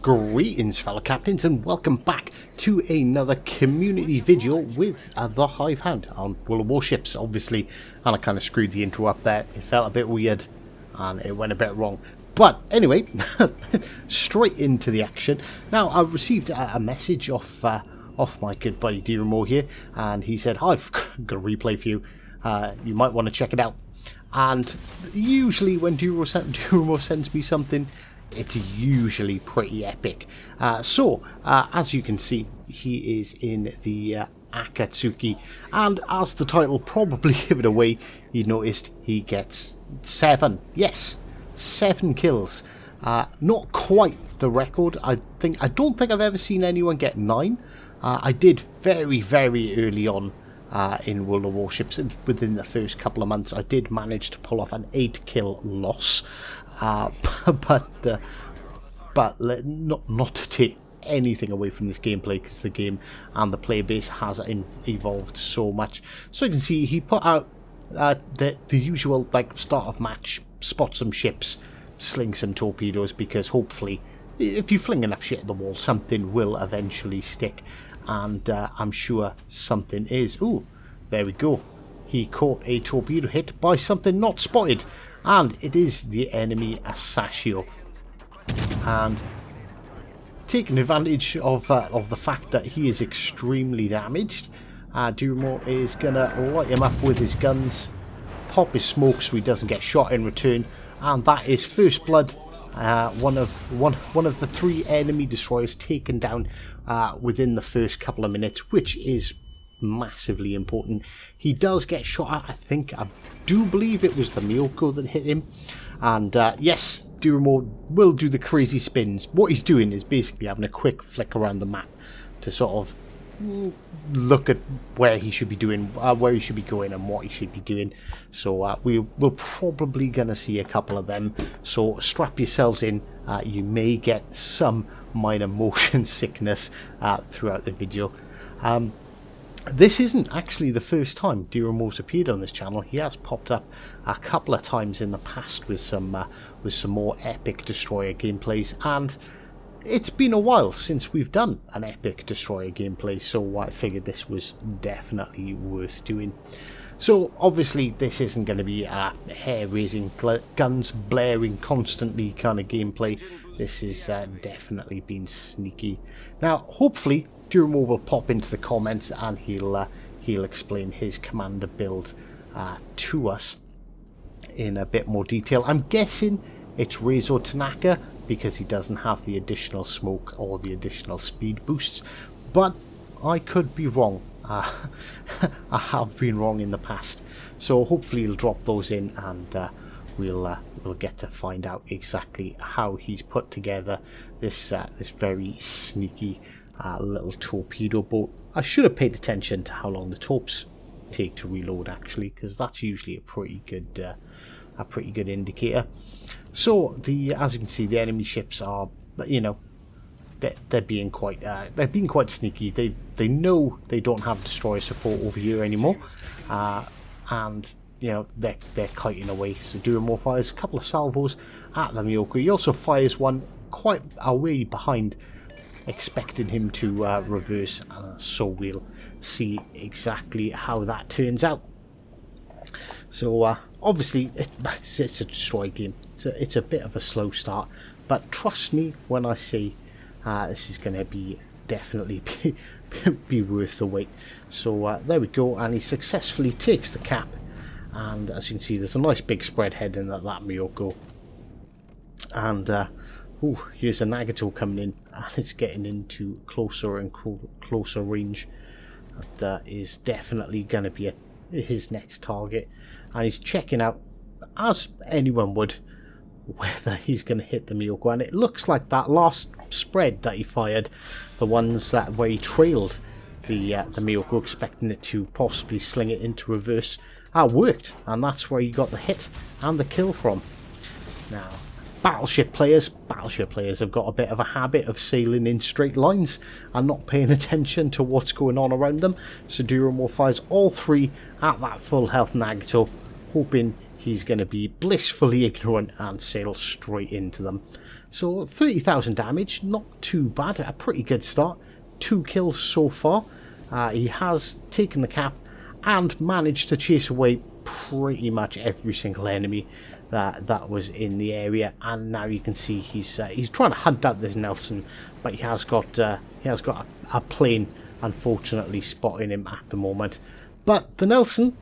Greetings fellow captains and welcome back to another community video with the Hive Hound on Warships, obviously, and I kind of screwed the intro up there. It felt a bit weird and it went a bit wrong, but anyway, straight into the action. Now I received a message off my good buddy Diramo here, and he said, "Hi, I've got a replay for you, you might want to check it out." And usually when Diramo sends me something, it's usually pretty epic. So as you can see, he is in the Akatsuki, and as the title probably give it away, you noticed he gets 7 kills. Not quite the record. I don't think I've ever seen anyone get 9. I did very early on in World of Warships, and within the first couple of months I did manage to pull off an 8 kill loss. But not to take anything away from this gameplay, because the game and the player base has evolved so much. So you can see he put out the usual, like, start of match, spot some ships, sling some torpedoes, because hopefully if you fling enough shit at the wall something will eventually stick, and I'm sure something is. Ooh, there we go. He caught a torpedo hit by something not spotted, and it is the enemy Asashio. And taking advantage of the fact that he is extremely damaged, Diramo is gonna light him up with his guns, pop his smoke so he doesn't get shot in return, and that is first blood. One of the 3 enemy destroyers taken down within the first couple of minutes, which is massively important. He does get shot at, I do believe it was the Miyoko that hit him, and yes, Diramo will do the crazy spins. What he's doing is basically having a quick flick around the map to sort of look at where he should be doing, where he should be going and what he should be doing. So we're probably gonna see a couple of them, so strap yourselves in. You may get some minor motion sickness throughout the video. This isn't actually the first time Diramo's appeared on this channel. He has popped up a couple of times in the past with some more epic destroyer gameplays, and it's been a while since we've done an epic destroyer gameplay, so I figured this was definitely worth doing. So obviously this isn't going to be a hair-raising, guns blaring constantly kind of gameplay. This is definitely been sneaky. Now hopefully Diramo will pop into the comments and he'll explain his commander build to us in a bit more detail. I'm guessing it's Rezo Tanaka, because he doesn't have the additional smoke or the additional speed boosts, but I could be wrong. I have been wrong in the past, so hopefully he'll drop those in, and we'll get to find out exactly how he's put together this very sneaky little torpedo boat. I should have paid attention to how long the torps take to reload, actually, because that's usually a pretty good indicator. So as you can see, the enemy ships are, they're being quite sneaky. They know they don't have destroyer support over here anymore, and they're kiting away. So Diramo fires a couple of salvos at the Miyoko. He also fires one quite a way behind, expecting him to reverse, so we'll see exactly how that turns out. So obviously it's a destroy game. It's a bit of a slow start, but trust me when I say this is going to be definitely be worth the wait. So there we go, and he successfully takes the cap, and as you can see there's a nice big spread heading at that Miyoko, and here's a Nagato coming in, and it's getting into closer and closer range. That is definitely going to be his next target, and he's checking out, as anyone would, whether he's going to hit the Miyoko. And it looks like that last spread that he fired, the ones where he trailed the Miyoko, expecting it to possibly sling it into reverse, worked, and that's where he got the hit and the kill from. Now battleship players have got a bit of a habit of sailing in straight lines and not paying attention to what's going on around them. So Diramo fires all 3 at that full health Nagato, hoping he's going to be blissfully ignorant and sail straight into them. So 30,000 damage, not too bad, a pretty good start. 2 kills so far. He has taken the cap and managed to chase away pretty much every single enemy that was in the area. And now you can see he's trying to hunt out this Nelson, but he has got a plane unfortunately spotting him at the moment. But the Nelson,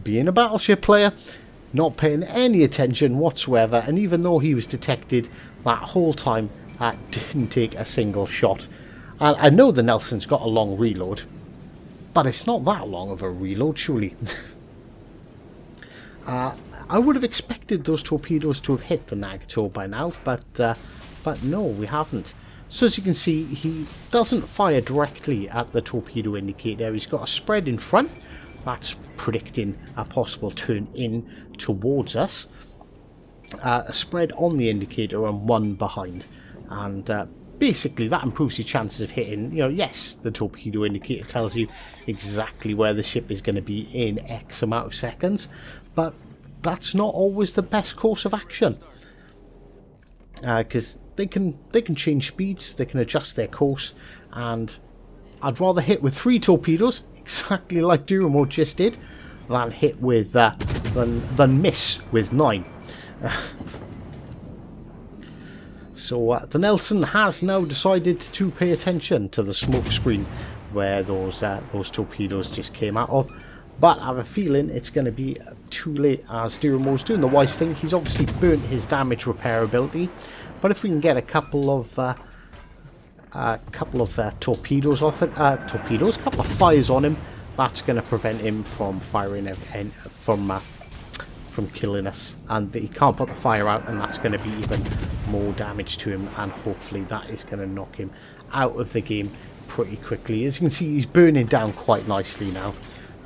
being a battleship player, not paying any attention whatsoever, and even though he was detected that whole time, didn't take a single shot. And I know the Nelson's got a long reload, but it's not that long of a reload, surely. I would have expected those torpedoes to have hit the Nagato by now, but no, we haven't. So as you can see, he doesn't fire directly at the torpedo indicator. He's got a spread in front. That's predicting a possible turn in towards us. A spread on the indicator and one behind. And basically that improves your chances of hitting. You know, yes, the torpedo indicator tells you exactly where the ship is going to be in X amount of seconds. But that's not always the best course of action. Because they can change speeds, they can adjust their course, and I'd rather hit with 3 torpedoes, exactly like Duramo just did, than hit with than miss with 9. So the Nelson has now decided to pay attention to the smoke screen where those torpedoes just came out of. But I have a feeling it's going to be too late, as Duramo's doing the wise thing. He's obviously burnt his damage repair ability, but if we can get a couple of torpedoes off it, a couple of fires on him, that's going to prevent him from firing from killing us. And he can't put the fire out, and that's going to be even more damage to him. And hopefully that is going to knock him out of the game pretty quickly. As you can see, he's burning down quite nicely now.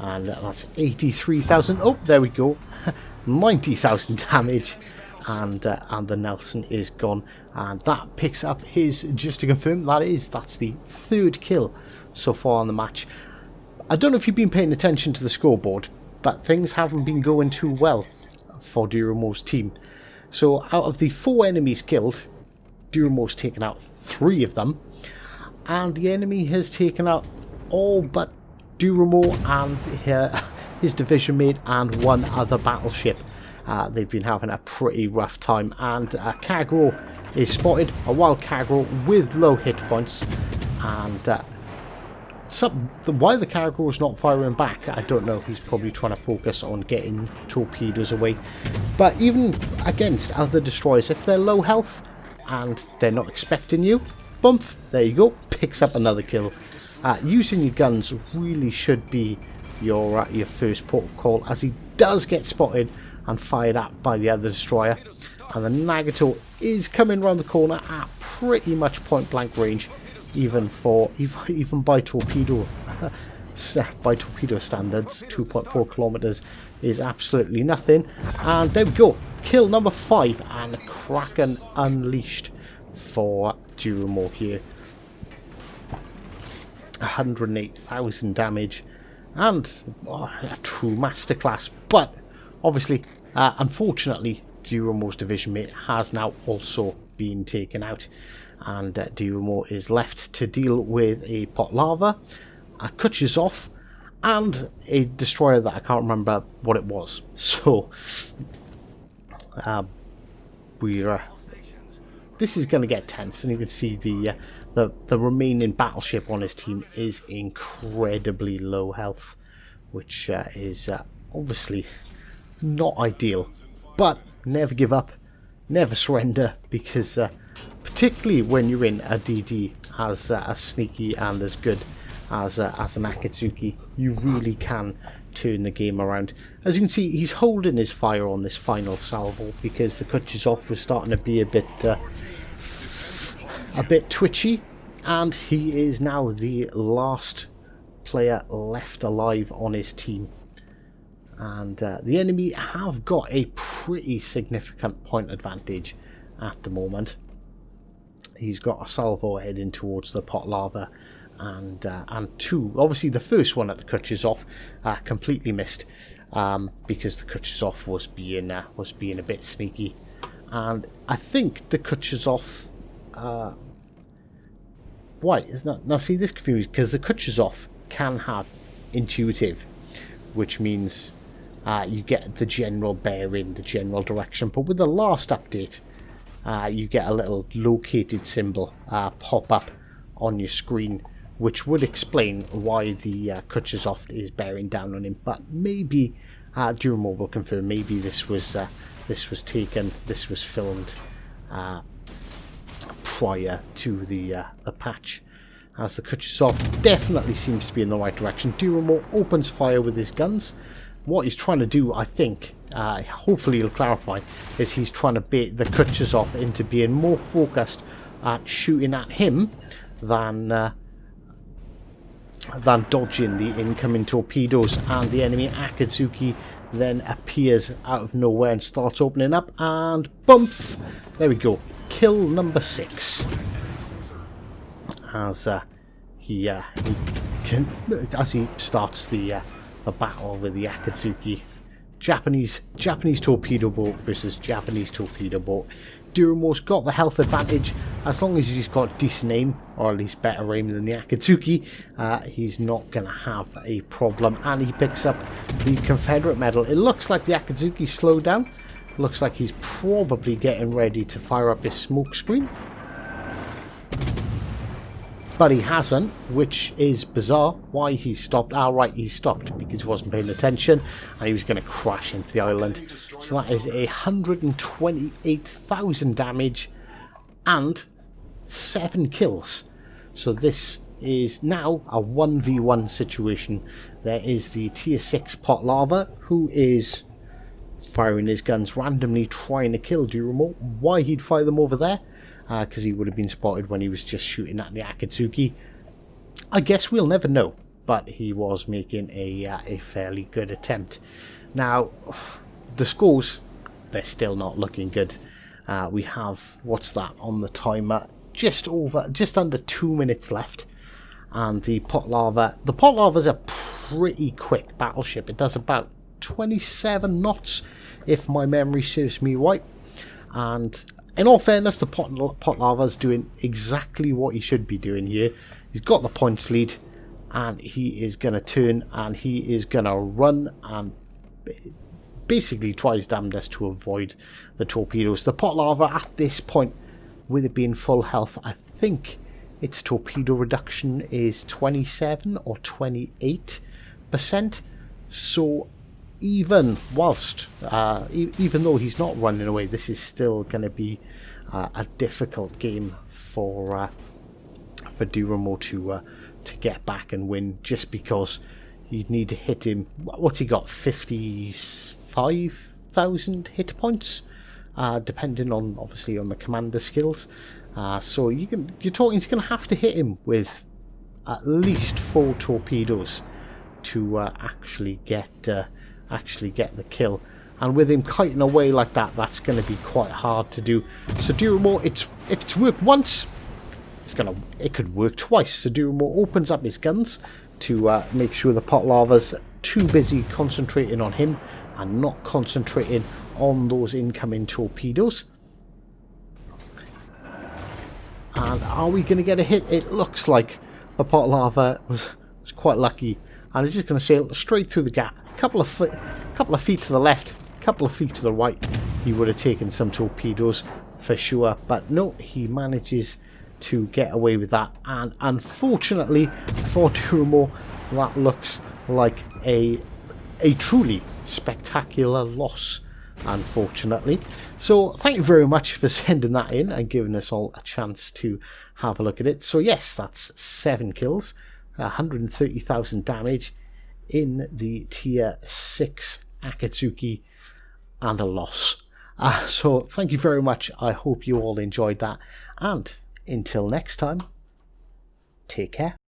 And that's 83,000. Oh, there we go. 90,000 damage. And the Nelson is gone. And that picks up his, just to confirm, that's the 3rd kill so far on the match. I don't know if you've been paying attention to the scoreboard, but things haven't been going too well for Duramo's team. So out of the 4 enemies killed, Duramo's taken out 3 of them. And the enemy has taken out all but Duramo and his division mate and 1 other battleship. They've been having a pretty rough time, and Kagro is spotted, a wild Kagro with low hit points, and why the Kagro is not firing back, I don't know. He's probably trying to focus on getting torpedoes away. But even against other destroyers, if they're low health and they're not expecting you, bump, there you go, picks up another kill. Using your guns really should be your first port of call, as he does get spotted and fired at by the other destroyer. And the Nagato is coming around the corner at pretty much point blank range, even by torpedo standards. 2.4 kilometers is absolutely nothing. And there we go, kill number 5, and Kraken unleashed for Duramo here. 108,000 damage, and a true masterclass. But obviously, unfortunately, Duramo's division mate has now also been taken out, and Duramo is left to deal with a pot lava, a Kutuzov, and a destroyer that I can't remember what it was. So this is going to get tense, and you can see the remaining battleship on his team is incredibly low health, which is obviously not ideal. But never give up, never surrender, because particularly when you're in a DD as sneaky and as good as an Akatsuki, you really can turn the game around. As you can see, he's holding his fire on this final salvo because the Kutuzov was starting to be a bit twitchy, and he is now the last player left alive on his team. And the enemy have got a pretty significant point advantage at the moment. He's got a salvo heading towards the pot lava, and 2. Obviously, the first one at the Kutuzov completely missed because the Kutuzov was being a bit sneaky. And I think the Kutuzov... why? It's not... Now see, this confused, because the Kutuzov can have intuitive, which means you get the general bearing, the general direction. But with the last update, you get a little located symbol pop up on your screen, which would explain why the Kutuzov is bearing down on him. But maybe Duramo will confirm. Maybe this was filmed prior to the patch, as the Kutuzov definitely seems to be in the right direction. Duramo opens fire with his guns. What he's trying to do, I think, hopefully he'll clarify, is he's trying to bait the Kutuzov into being more focused at shooting at him than dodging the incoming torpedoes. And the enemy Akatsuki then appears out of nowhere and starts opening up, and bump! There we go. Kill number 6. As he starts the battle with the Akatsuki. Japanese torpedo boat versus Japanese torpedo boat. Duramo's got the health advantage. As long as he's got decent aim, or at least better aim than the Akatsuki, he's not going to have a problem. And he picks up the Confederate medal. It looks like the Akatsuki slowed down. Looks like he's probably getting ready to fire up his smoke screen. But he hasn't, which is bizarre. Why he stopped? Ah, right, he stopped because he wasn't paying attention and he was going to crash into the island. So that is 128,000 damage and 7 kills. So this is now a 1v1 situation. There is the tier 6 pot lava, who is firing his guns randomly, trying to kill Duramo. Why he'd fire them over there? Because he would have been spotted when he was just shooting at the Akatsuki. I guess we'll never know, but he was making a fairly good attempt. Now, the scores, they're still not looking good. We have, what's that on the timer? Just under 2 minutes left. And the pot lava's a pretty quick battleship. It does about 27 knots, if my memory serves me right. And in all fairness, the pot lava's doing exactly what he should be doing here. He's got the points lead, and he is going to turn, and he is going to run and basically try his damnedest to avoid the torpedoes. The pot lava at this point, with it being full health, I think its torpedo reduction is 27 or 28%. So even whilst, even though he's not running away, this is still going to be a difficult game for Duramo to get back and win, just because you'd need to hit him. What's he got? 55,000 hit points, depending on obviously on the commander skills. So you're talking he's going to have to hit him with at least 4 torpedoes to actually get the kill. And with him kiting away like that, that's going to be quite hard to do. So Duramo, if it's worked once, it could work twice. So Duramo opens up his guns to make sure the pot lava's too busy concentrating on him and not concentrating on those incoming torpedoes. And are we going to get a hit? It looks like the pot lava was quite lucky, and it's just going to sail straight through the gap. Couple of feet to the left, couple of feet to the right, he would have taken some torpedoes for sure. But no, he manages to get away with that. And unfortunately for Duramo, that looks like a truly spectacular loss, unfortunately. So thank you very much for sending that in and giving us all a chance to have a look at it. So yes, that's 7 kills, 130,000 damage in the tier 6 Akatsuki, and a loss. So thank you very much. I hope you all enjoyed that, and until next time, take care.